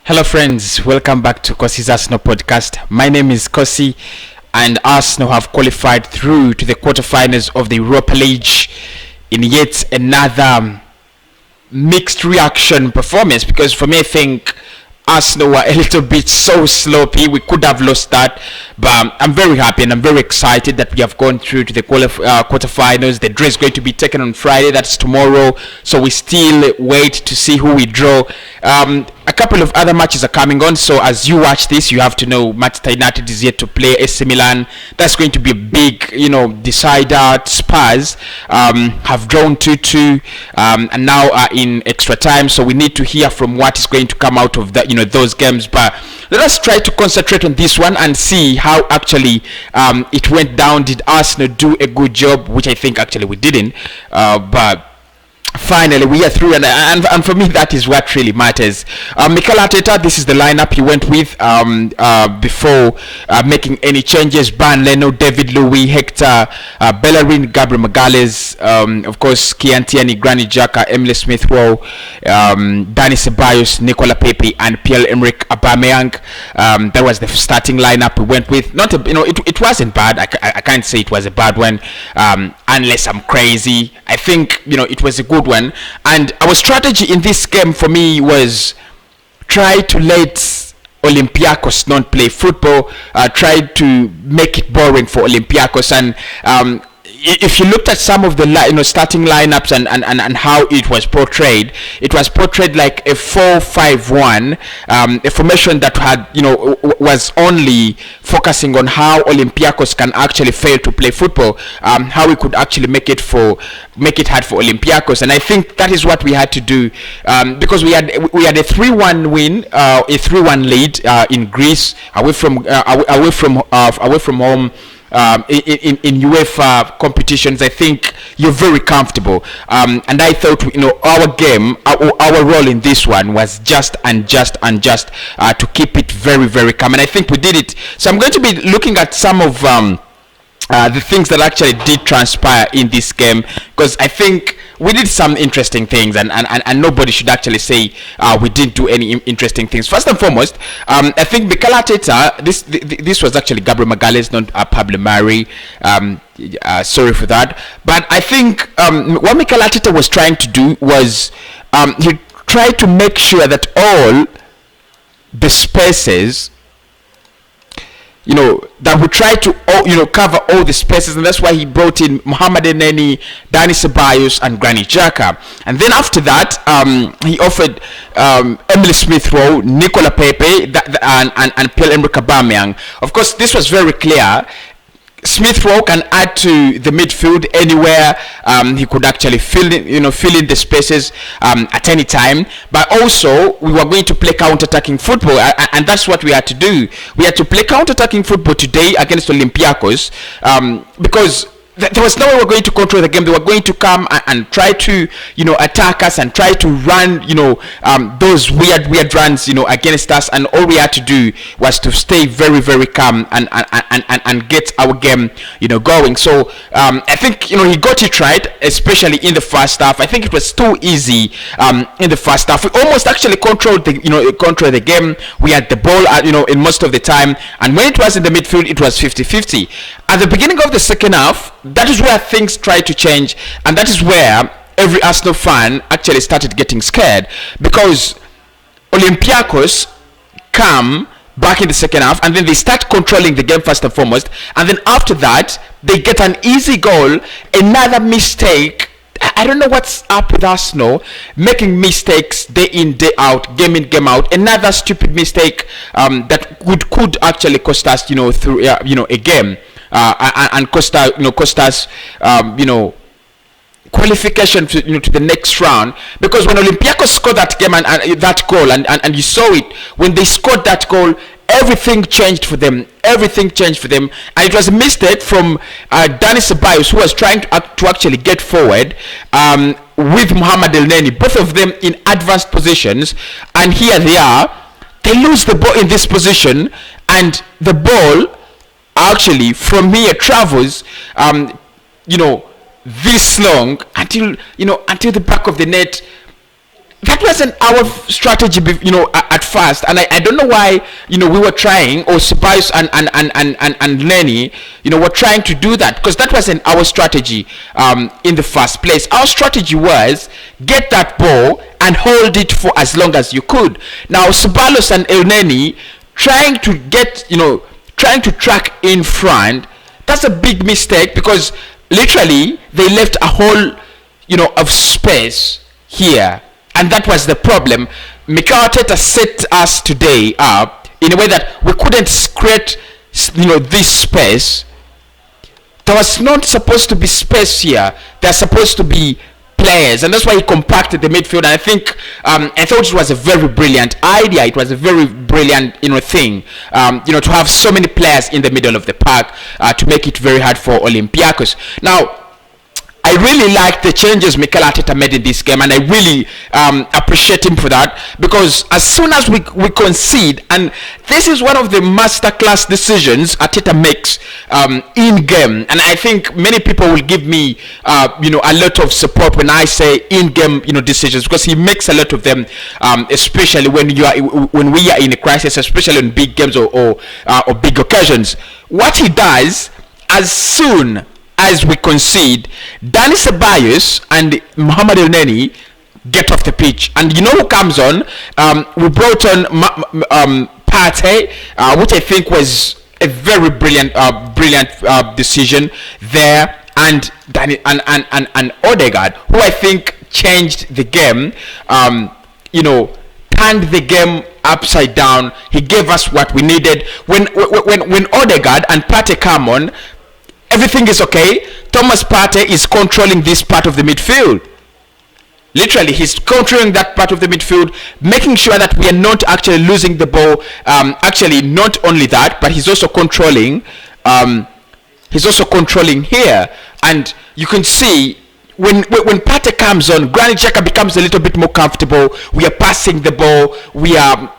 Hello friends, welcome back to Kosi's Arsenal podcast. My name is Kosi and Arsenal have qualified through to the quarterfinals of the Europa League in yet another mixed reaction performance, because for me I think Arsenal were a little bit so sloppy. We could have lost that, but I'm very happy and I'm very excited that we have gone through to the quarterfinals. The draw is going to be taken on Friday, that's tomorrow, so we still wait to see who we draw. A couple of other matches are coming on, so as you watch this, you have to know Manchester United is yet to play AC Milan. That's going to be a big, decider. Spurs have drawn 2-2 and now are in extra time, so we need to hear from what is going to come out of that, those games. But let us try to concentrate on this one and see how actually it went down. Did Arsenal do a good job? Which I think actually we didn't, but finally we are through, and for me that is what really matters. Mikel Arteta, this is the lineup he went with before making any changes. Ban Leno, David Luiz, Hector Bellerin, Gabriel Magalhaes, of course Kian Tierney, Granit Xhaka, Emile Smith Rowe, Dani Ceballos, Nicola Pepe and Pierre-Emerick Aubameyang. That was the starting lineup we went with. It wasn't bad. I can't say it was a bad one, unless I'm crazy. I think it was a good one, and our strategy in this game for me was try to let Olympiakos not play football, try to make it boring for Olympiakos. And if you looked at some of the starting lineups and how it was portrayed like a 4-5-1, a formation that had was only focusing on how Olympiakos can actually fail to play football, how we could actually make it hard for Olympiakos. And I think that is what we had to do, because we had a 3-1 win, a 3-1 lead in Greece, away from home. In UEFA competitions. I think you're very comfortable, and I thought our game, our role in this one was just to keep it very, very calm, and I think we did it. So I'm going to be looking at some of the things that actually did transpire in this game, because I think we did some interesting things, and nobody should actually say we didn't do any interesting things. First and foremost, I think Mikel Arteta, this was actually Gabriel Magalhaes, not Pablo Mari. Sorry for that, but I think what Mikel Arteta was trying to do was he tried to make sure that all the spaces, that we try to cover all the spaces, and that's why he brought in Mohamed Elneny, Dani Ceballos and Granit Xhaka. And then after that, he offered Emile Smith Rowe, Nicola Pepe and Pierre-Emerick Aubameyang. Of course, this was very clear. Smith Rowe can add to the midfield anywhere. He could actually fill in the spaces at any time. But also, we were going to play counter-attacking football, and that's what we had to do. We had to play counter-attacking football today against Olympiakos, because there was no way we were going to control the game. They were going to come and try to attack us and try to run those weird runs against us, and all we had to do was to stay very, very calm and get our game going. So I think he got it right, especially in the first half. I think it was too easy in the first half. We almost actually controlled the game. We had the ball in most of the time, and when it was in the midfield it was 50-50. At the beginning of the second half, that is where things tried to change, and that is where every Arsenal fan actually started getting scared, because Olympiakos come back in the second half and then they start controlling the game first and foremost, and then after that they get an easy goal, another mistake. I don't know what's up with Arsenal, making mistakes day in, day out, game in, game out. Another stupid mistake that could actually cost us through a game, and cost us qualification to the next round. Because when Olympiacos scored that game and that goal, and you saw it when they scored that goal, everything changed for them. And it was a mistake from Dani Ceballos, who was trying to actually get forward with Mohamed Elneny, both of them in advanced positions, and here they are. They lose the ball in this position, and the ball actually from here travels this long until the back of the net. That that wasn't our strategy, at first, and I don't know why, we were trying, or Ceballos and Lenny, were trying to do that, because that wasn't our strategy in the first place. Our strategy was get that ball and hold it for as long as you could. Now Ceballos and Elneny trying to track in front, that's a big mistake, because literally they left a whole of space here, and that was the problem. Mikel Arteta set us today up in a way that we couldn't create this space. There was not supposed to be space here. There's supposed to be players, and that's why he compacted the midfield. And I think I thought it was a very brilliant idea. It was a very brilliant thing to have so many players in the middle of the park to make it very hard for Olympiakos. Now I really like the changes Mikel Arteta made in this game, and I really appreciate him for that, because as soon as we concede, and this is one of the masterclass decisions Arteta makes in game, and I think many people will give me a lot of support when I say in game decisions, because he makes a lot of them, especially when we are in a crisis, especially in big games or big occasions. What he does, as soon as we concede, Dani Ceballos and Mohamed Elneny get off the pitch, and who comes on? We brought on Partey, which I think was a very brilliant decision there, and Dani and Odegaard, who I think changed the game. Turned the game upside down. He gave us what we needed. When Odegaard and Partey come on, everything is okay. Thomas Partey is controlling this part of the midfield. Literally, he's controlling that part of the midfield, making sure that we are not actually losing the ball. Actually, not only that, but he's also controlling. Here, and you can see when Partey comes on, Granit Xhaka becomes a little bit more comfortable. We are passing the ball. We are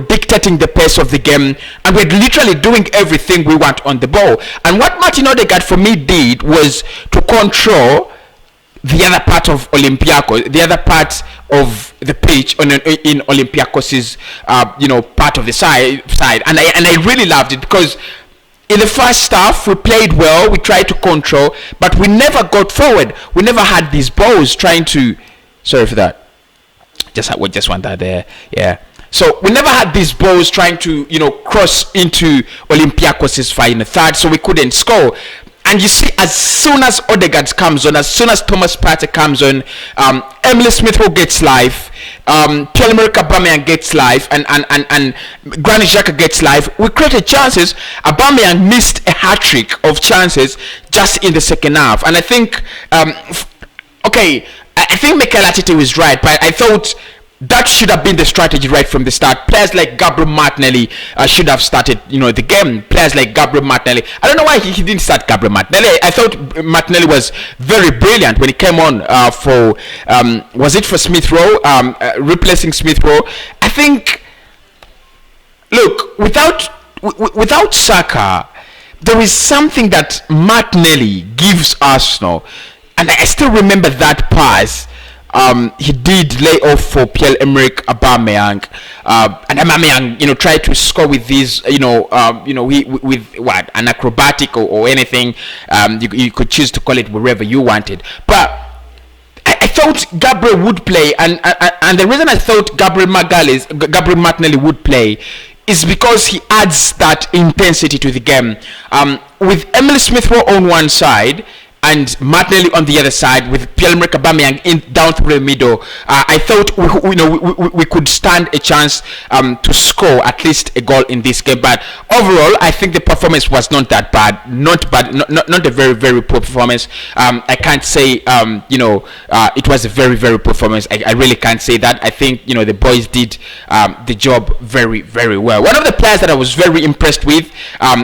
dictating the pace of the game, and we're literally doing everything we want on the ball. And what Martin Odegaard for me did was to control the other part of Olympiakos, the other part of the pitch in Olympiakos's part of the side, and I really loved it, because in the first half we played well, we tried to control, but we never got forward. We never had these balls trying to. Sorry for that. We just want that there. Yeah. So we never had these balls trying to, cross into Olympiakos' final third, so we couldn't score. And you see, as soon as Odegaard comes on, as soon as Thomas Partey comes on, Emile Smith-Rowe gets life, Pierre-Emerick Aubameyang gets life, and Granit Xhaka gets life. We created chances. Aubameyang missed a hat-trick of chances just in the second half. And I think, I think Mikel Arteta was right, but I thought that should have been the strategy right from the start. Players like Gabriel Martinelli should have started, the game. Players like Gabriel Martinelli. I don't know why he didn't start Gabriel Martinelli. I thought Martinelli was very brilliant when he came on for Smith Rowe, replacing Smith Rowe. I think, look, without Saka, there is something that Martinelli gives Arsenal, and I still remember that pass. He did lay off for Pierre-Emerick Aubameyang, and Aubameyang, tried to score with these, with what, an acrobatic or anything. You could choose to call it wherever you wanted. But I thought Gabriel would play, and the reason I thought Gabriel Martinelli would play is because he adds that intensity to the game. With Emile Smith-Rowe on one side and Martinelli on the other side, with Pierre-Emerick Aubameyang down through the middle, I thought we could stand a chance to score at least a goal in this game. But overall, I think the performance was not that bad, not a very, very poor performance. I can't say it was a very, very poor performance. I really can't say that. I think the boys did the job very, very well. One of the players that I was very impressed with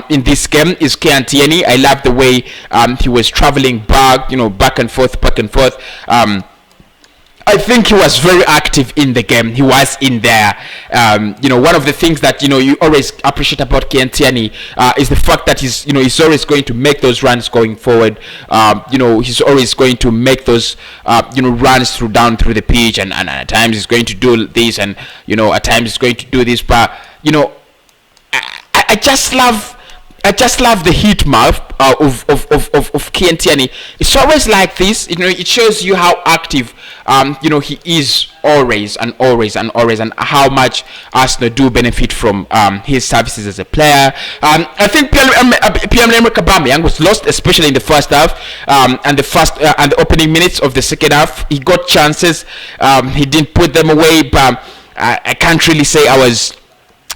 in this game is Kian Tierney. I love the way he was traveling back and forth. I think he was very active in the game. He was in there. One of the things that you always appreciate about Kientiani is the fact that he's always going to make those runs going forward. He's always going to make those runs down through the pitch, and at times he's going to do this, and at times he's going to do this. But I just love the heat map of Kientiani. It's always like this. It shows you how active he is always, and how much Arsenal do benefit from his services as a player. I think Pierre-Emerick Aubameyang was lost, especially in the first half, and the opening minutes of the second half. He got chances, he didn't put them away, but I can't really say I was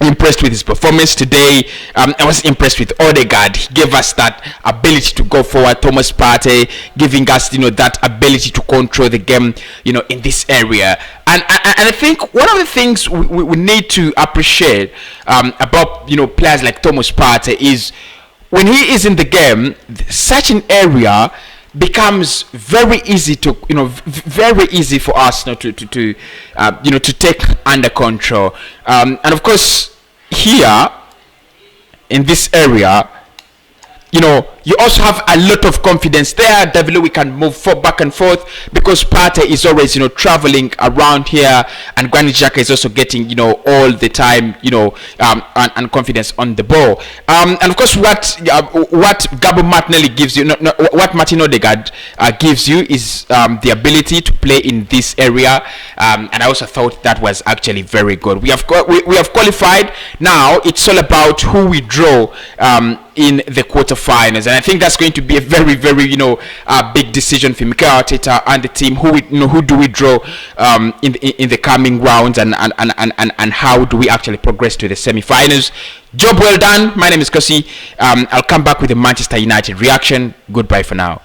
impressed with his performance today. I was impressed with Odegaard. He gave us that ability to go forward. Thomas Partey giving us that ability to control the game in this area. And I think one of the things we need to appreciate about players like Thomas Partey is when he is in the game, such an area becomes very easy for us to take under control, and of course here in this area you also have a lot of confidence there. Definitely we can move back and forth because Partey is always traveling around here, and Granit Xhaka is also getting all the time and confidence on the ball. And of course what Gabo Martinelli gives you, what Martin Odegaard gives you is the ability to play in this area, and I also thought that was actually very good. We have qualified. Now it's all about who we draw in the quarterfinals, and I think that's going to be a very, very big decision for Mikel Arteta and the team. Who do we draw in the coming rounds, and how do we actually progress to the semi-finals? Job well done. My name is Kosi. I'll come back with the Manchester United reaction. Goodbye for now.